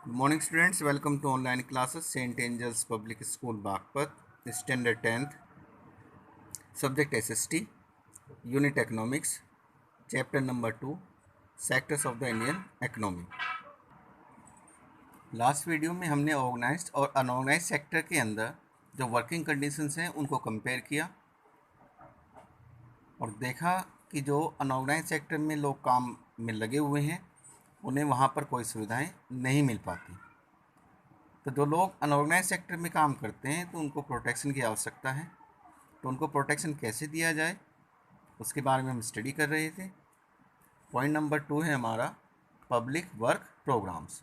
Good morning students, welcome to online classes St. Angels Public School Bagpat, Standard 10th, Subject SST, Unit Economics, Chapter number 2, Sectors of the Indian Economy। Last video में हमने organised और unorganised sector के अंदर जो working conditions हैं उनको compare किया और देखा कि जो अनऑर्गेनाइज्ड सेक्टर में लोग काम में लगे हुए हैं उन्हें वहाँ पर कोई सुविधाएं नहीं मिल पाती। तो जो लोग अनऑर्गेनाइज सेक्टर में काम करते हैं तो उनको प्रोटेक्शन की आवश्यकता है। तो उनको प्रोटेक्शन कैसे दिया जाए उसके बारे में हम स्टडी कर रहे थे। पॉइंट नंबर 2 है हमारा public work programmes.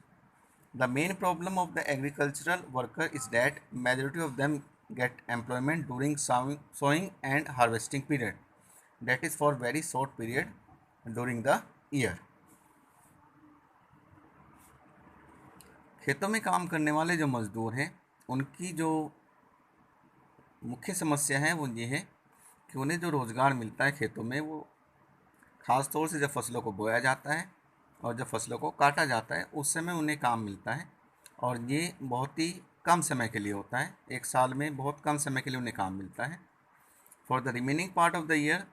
The main problem of the agricultural worker is that majority of them get employment during sowing and harvesting period, that is for very short period during the year. खेतों में काम करने वाले जो मज़दूर हैं उनकी जो मुख्य समस्या है वो ये है कि उन्हें जो रोज़गार मिलता है खेतों में वो ख़ास तौर से जब फसलों को बोया जाता है और जब फसलों को काटा जाता है उस समय उन्हें काम मिलता है और ये बहुत ही कम समय के लिए होता है। एक साल में बहुत कम समय के लिए उन्हें काम मिलता है। For the remaining part of the year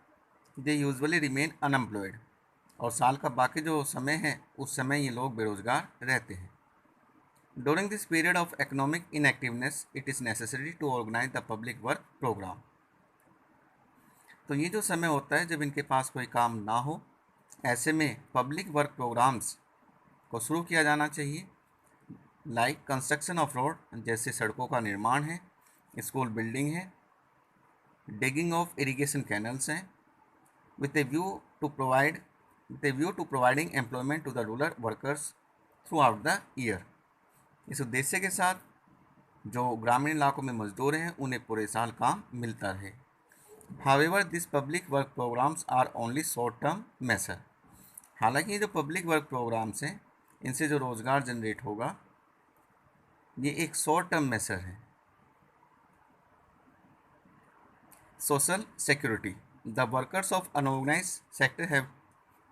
they usually remain unemployed, और साल का बाकी जो समय है उस समय ये लोग बेरोज़गार रहते हैं। During this period of economic inactiveness, it is necessary to organize the public work program। तो ये जो समय होता है जब इनके पास कोई काम ना हो, ऐसे में पब्लिक वर्क प्रोग्राम्स को शुरू किया जाना चाहिए। लाइक कंस्ट्रक्शन ऑफ रोड, जैसे सड़कों का निर्माण है, स्कूल बिल्डिंग है, डिगिंग ऑफ इरिगेशन कैनल्स हैं, with a view to providing employment to the rural workers throughout the year. इस उद्देश्य के साथ जो ग्रामीण इलाकों में मजदूर हैं उन्हें पूरे साल काम मिलता रहे। However this public work programmes are only short term measure. हालांकि ये जो पब्लिक वर्क प्रोग्राम्स हैं इनसे जो रोज़गार जनरेट होगा ये एक शॉर्ट टर्म मेसर है। Social security, the workers of unorganised sector have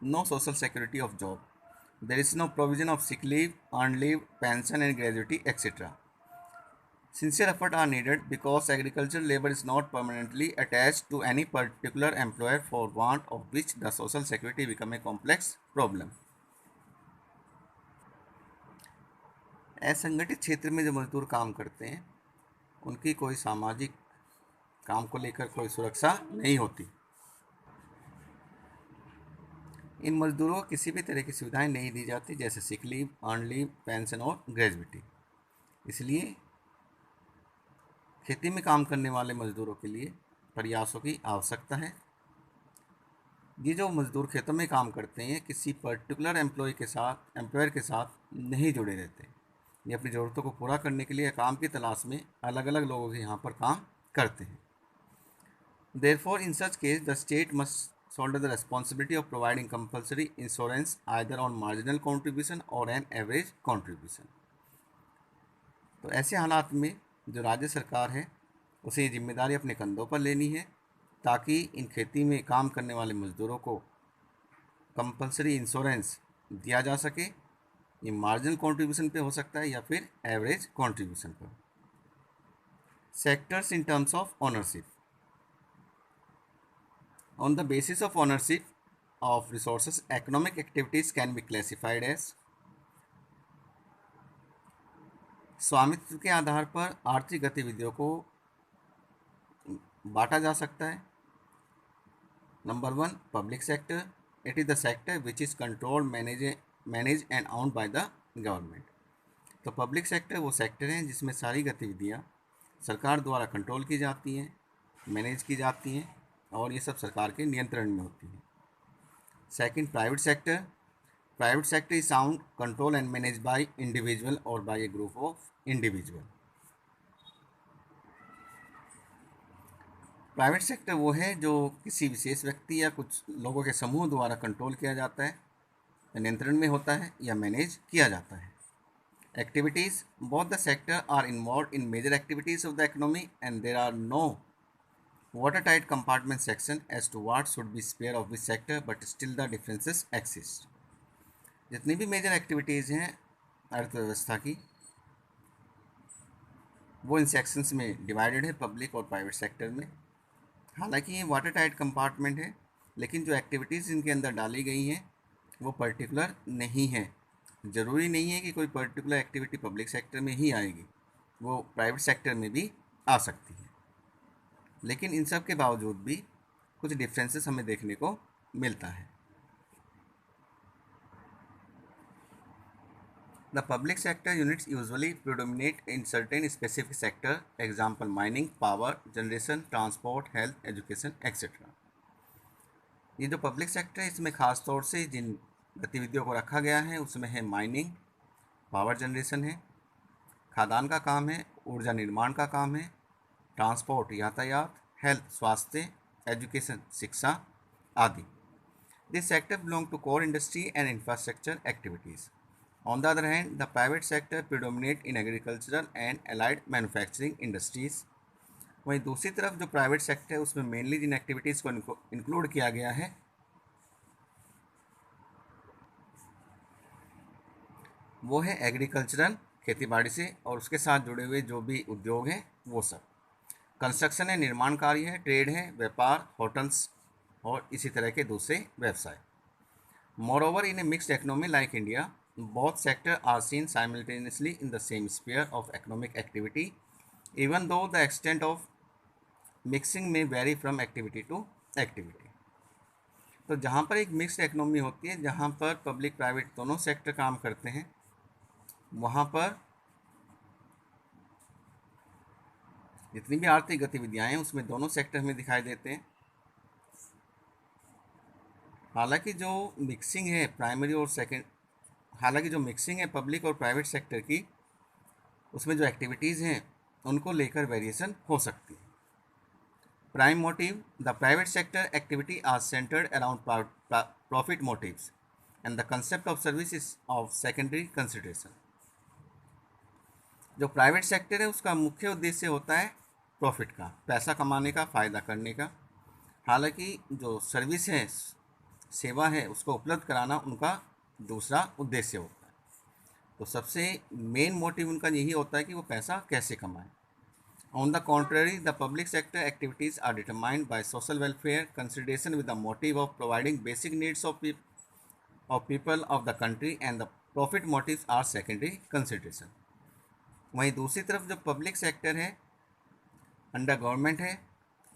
no social security of job. There is no provision of sick leave, earn leave, pension and gratuity etcetera. Sincere effort are needed because agricultural labor is not permanently attached to any particular employer, for want of which the social security become a complex problem। असंगठित क्षेत्र में जो मजदूर काम करते हैं उनकी कोई सामाजिक काम को लेकर कोई सुरक्षा नहीं होती। इन मजदूरों को किसी भी तरह की सुविधाएं नहीं दी जाती, जैसे सिक लीव, अर्न लीव, पेंशन और ग्रेजुटी। इसलिए खेती में काम करने वाले मजदूरों के लिए प्रयासों की आवश्यकता है। ये जो मजदूर खेतों में काम करते हैं किसी पर्टिकुलर एम्प्लॉयर के साथ नहीं जुड़े रहते। ये अपनी ज़रूरतों को पूरा करने के लिए काम की तलाश में अलग अलग लोगों के यहाँ पर काम करते हैं। Therefore in such case the state must shoulder the responsibility of providing compulsory insurance either on marginal contribution or an average contribution। तो ऐसे हालात में जो राज्य सरकार है उसे ये जिम्मेदारी अपने कंधों पर लेनी है ताकि इन खेती में काम करने वाले मजदूरों को कंपलसरी इंश्योरेंस दिया जा सके। ये मार्जिनल कंट्रीब्यूशन पे हो सकता है या फिर एवरेज कंट्रीब्यूशन पर। Sectors in terms of ownership, on the basis of ownership of resources economic activities can be classified as. स्वामित्व के आधार पर आर्थिक गतिविधियों को बांटा जा सकता है। Number 1, public sector, it is the sector which is controlled, manage and owned by the government. तो पब्लिक सेक्टर वो सेक्टर हैं जिसमें सारी गतिविधियाँ सरकार द्वारा कंट्रोल की जाती हैं, मैनेज की जाती हैं और ये सब सरकार के नियंत्रण में होती हैं। Second, private sector is sound, control and manage by individual और by a group of individual. Private sector वो है जो किसी विशेष व्यक्ति या कुछ लोगों के समूह द्वारा कंट्रोल किया जाता है, नियंत्रण में होता है या मैनेज किया जाता है। Activities, both the sector are involve in major activities of the economy and there are no watertight compartment section as to what should be spare of which sector, but still the differences exist। जितनी भी major activities हैं अर्थव्यवस्था की, वो इन sections में divided है public और private sector में। हालांकि ये वाटर टाइट कंपार्टमेंट है, लेकिन जो एक्टिविटीज़ इनके अंदर डाली गई हैं वो पर्टिकुलर नहीं है। ज़रूरी नहीं है कि कोई पर्टिकुलर एक्टिविटी पब्लिक सेक्टर में ही आएगी, वो प्राइवेट सेक्टर में भी आ सकती है। लेकिन इन सब के बावजूद भी कुछ डिफरेंसेस हमें देखने को मिलता है। The public sector units usually predominate in certain specific sector, example mining, power generation, transport, health, education, etc. ये जो पब्लिक सेक्टर है इसमें ख़ास तौर से जिन गतिविधियों को रखा गया है उसमें है माइनिंग, पावर जनरेशन है, खादान का काम है, ऊर्जा निर्माण का काम है, ट्रांसपोर्ट यातायात, हेल्थ स्वास्थ्य, एजुकेशन शिक्षा आदि। This sector belong to core industry and infrastructure activities. On the other hand, the private sector predominate in agricultural and allied manufacturing industries. वहीं दूसरी तरफ जो प्राइवेट सेक्टर है उसमें मेनली जिन एक्टिविटीज़ को इंक्लूड किया गया है वो है एग्रीकल्चरल, खेती बाड़ी से और उसके साथ जुड़े हुए जो भी उद्योग हैं वो सब, कंस्ट्रक्शन है, निर्माण कार्य है, ट्रेड है, व्यापार, होटल्स और इसी तरह के दूसरे व्यवसाय। Moreover, in a mixed economy like India, both sectors are seen simultaneously in the same sphere of economic activity, even though the extent of mixing may vary from activity to activity. तो जहाँ पर एक mixed economy होती है, जहाँ पर public private दोनों sector काम करते हैं, वहाँ पर जितनी भी आर्थिक गतिविधियाँ हैं उसमें दोनों सेक्टर में दिखाई देते हैं। हालांकि जो मिक्सिंग है प्राइमरी और सेकेंड हालांकि जो मिक्सिंग है पब्लिक और प्राइवेट सेक्टर की, उसमें जो एक्टिविटीज़ हैं उनको लेकर वेरिएशन हो सकती है। Prime motive, the private sector activity are centred around profit motives and the concept of service is of secondary consideration. जो प्राइवेट सेक्टर है उसका मुख्य उद्देश्य होता है प्रॉफिट का, पैसा कमाने का, फ़ायदा करने का। हालांकि जो सर्विस है, सेवा है, उसको उपलब्ध कराना उनका दूसरा उद्देश्य होता है। तो सबसे मेन मोटिव उनका यही होता है कि वो पैसा कैसे कमाएं। On the contrary, the public sector activities are determined by social welfare consideration with the motive of providing basic needs of people of the country and the profit motives are secondary consideration. वहीं दूसरी तरफ जो public sector है, under government है,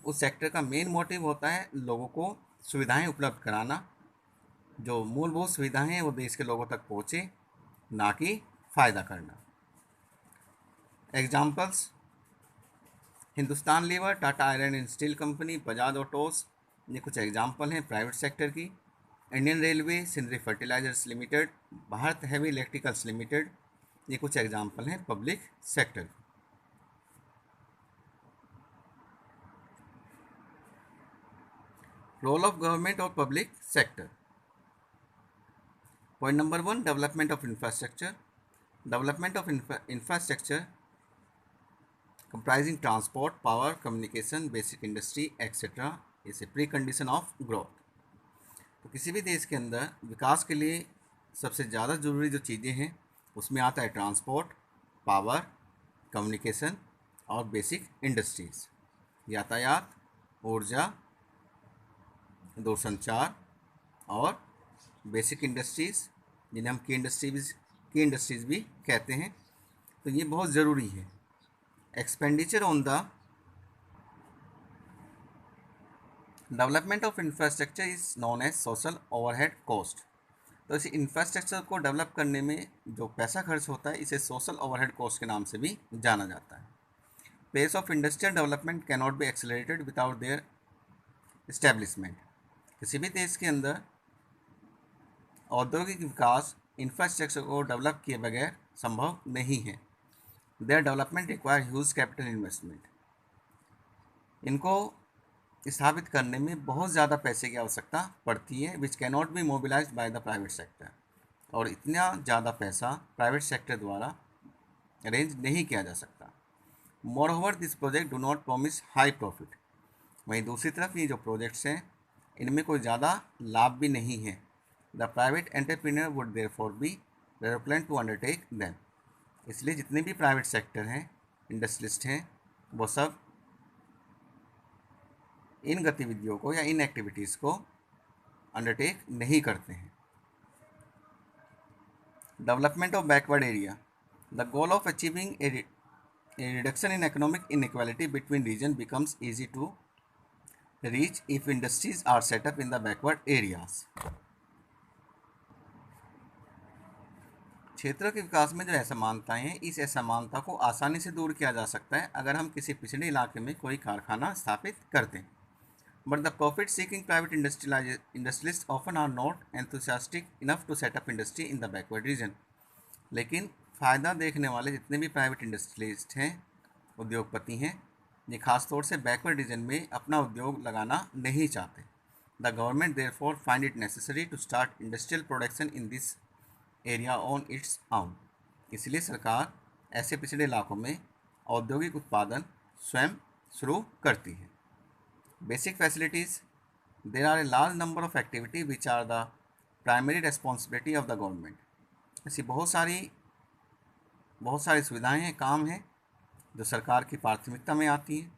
उस sector का main motive होता है लोगों को सुविधाएं उपलब्ध कराना, जो मूलभूत सुविधाएं हैं वो देश के लोगों तक पहुँचे, ना कि फ़ायदा करना। Examples, Hindustan Lever, Tata iron and steel company, Bajaj autos, ये कुछ एग्जाम्पल हैं प्राइवेट सेक्टर की। Indian railway, Sindri fertilizers limited, Bharat heavy electricals limited, ये कुछ एग्जाम्पल हैं पब्लिक सेक्टर की। रोल ऑफ गवर्नमेंट और public sector. Point number 1, development of infrastructure. Development of infrastructure comprising transport, power, communication, basic industry, etc. is a precondition of growth. तो किसी भी देश के अंदर विकास के लिए सबसे ज़्यादा ज़रूरी जो चीज़ें हैं उसमें आता है ट्रांसपोर्ट, पावर, कम्युनिकेशन और बेसिक इंडस्ट्रीज़, यातायात, ऊर्जा, दूरसंचार और बेसिक इंडस्ट्रीज़, जिन्हें हम की इंडस्ट्रीज़ भी कहते हैं। तो ये बहुत ज़रूरी है। Expenditure on the development of infrastructure is known as social overhead cost. तो इस इंफ्रास्ट्रक्चर को डेवलप करने में जो पैसा खर्च होता है इसे सोशल ओवरहेड कॉस्ट के नाम से भी जाना जाता है। Pace of industrial development can not be accelerated without their establishment. किसी भी देश के अंदर औद्योगिक विकास इंफ्रास्ट्रक्चर को डेवलप किए बगैर संभव नहीं है। Their development require huge capital investment. इनको स्थापित करने में बहुत ज़्यादा पैसे की आवश्यकता पड़ती है, which can not B mobilised by the private sector. और इतना ज़्यादा पैसा प्राइवेट सेक्टर द्वारा अरेंज नहीं किया जा सकता। More over this project do not promise high profit. वहीं दूसरी तरफ ये जो प्रोजेक्ट्स हैं इनमें कोई ज़्यादा लाभ भी नहीं है। The private entrepreneur would therefore be development to undertake them. इसलिए जितने भी प्राइवेट सेक्टर हैं, इंडस्ट्रियलिस्ट हैं, वो सब इन गतिविधियों को या इन एक्टिविटीज़ को अंडरटेक नहीं करते हैं। Development of backward area, the goal of achieving A reduction in economic inequality between region becomes easy to reach if industries are set up in the backward areas। क्षेत्रों के विकास में जो असमानताएं हैं, इस असमानता को आसानी से दूर किया जा सकता है अगर हम किसी पिछड़े इलाके में कोई कारखाना स्थापित करते हैं। But the profit seeking private industrialist often are not enthusiastic enough to set up industry in the backward region. लेकिन फ़ायदा देखने वाले जितने भी प्राइवेट इंडस्ट्रियलिस्ट हैं, उद्योगपति हैं, ये खासतौर से बैकवर्ड रीजन में अपना उद्योग लगाना नहीं चाहते। The government therefore find it necessary to start industrial production in this area on its own. इसलिए सरकार ऐसे पिछड़े इलाकों में औद्योगिक उत्पादन स्वयं शुरू करती है। Basic facilities, there are a large number of activity which are the primary responsibility of the government. ऐसी बहुत सारी सुविधाएं हैं, काम हैं जो सरकार की प्राथमिकता में आती हैं।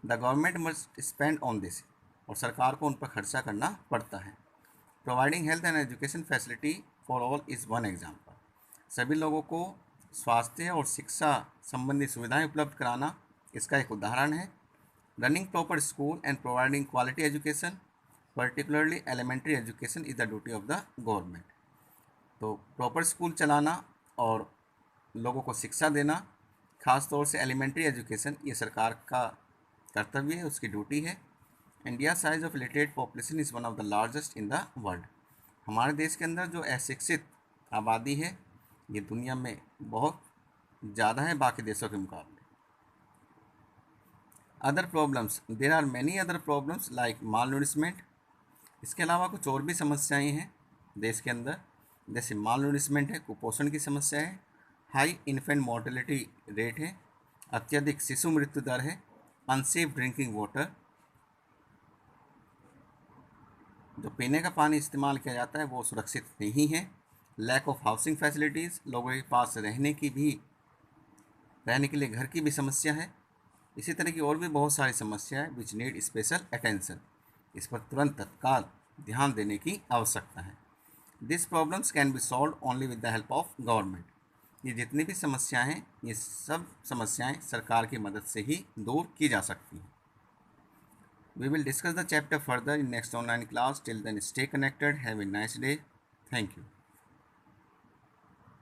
The government must spend on this, और सरकार को उन पर खर्चा करना पड़ता है। Providing health and education facility for all is one example. सभी लोगों को स्वास्थ्य और शिक्षा संबंधी सुविधाएं उपलब्ध कराना इसका एक उदाहरण है। Running proper school and providing quality education, particularly elementary education, is the duty of the government. तो प्रॉपर स्कूल चलाना और लोगों को शिक्षा देना, ख़ास तौर से एलिमेंट्री एजुकेशन, ये सरकार का कर्तव्य है, उसकी ड्यूटी है। India size of literate population is one of the largest in the world. हमारे देश के अंदर जो अशिक्षित आबादी है, ये दुनिया में बहुत ज़्यादा है बाकी देशों के मुकाबले। Other problems, there are many other problems like malnourishment. इसके अलावा कुछ और भी समस्याएं हैं देश के अंदर, जैसे माल न्यूरिशमेंट है, कुपोषण की समस्या है, हाई इन्फेंट मोर्टेलिटी रेट है, अत्यधिक शिशु मृत्यु दर है, अनसेफ ड्रिंकिंग वाटर, जो पीने का पानी इस्तेमाल किया जाता है वो सुरक्षित नहीं है, लैक ऑफ हाउसिंग फैसिलिटीज़, लोगों के पास रहने के लिए घर की भी समस्या है। इसी तरह की और भी बहुत सारी समस्याएं विच नीड स्पेशल अटेंशन। इस पर तुरंत तत्काल ध्यान देने की आवश्यकता है। This problems can be solve only with the help of government. ये जितनी भी समस्याएं हैं, ये सब समस्याएं सरकार की मदद से ही दूर की जा सकती हैं। We will discuss the chapter further in next online class. Till then, stay connected. Have a nice day. Thank you.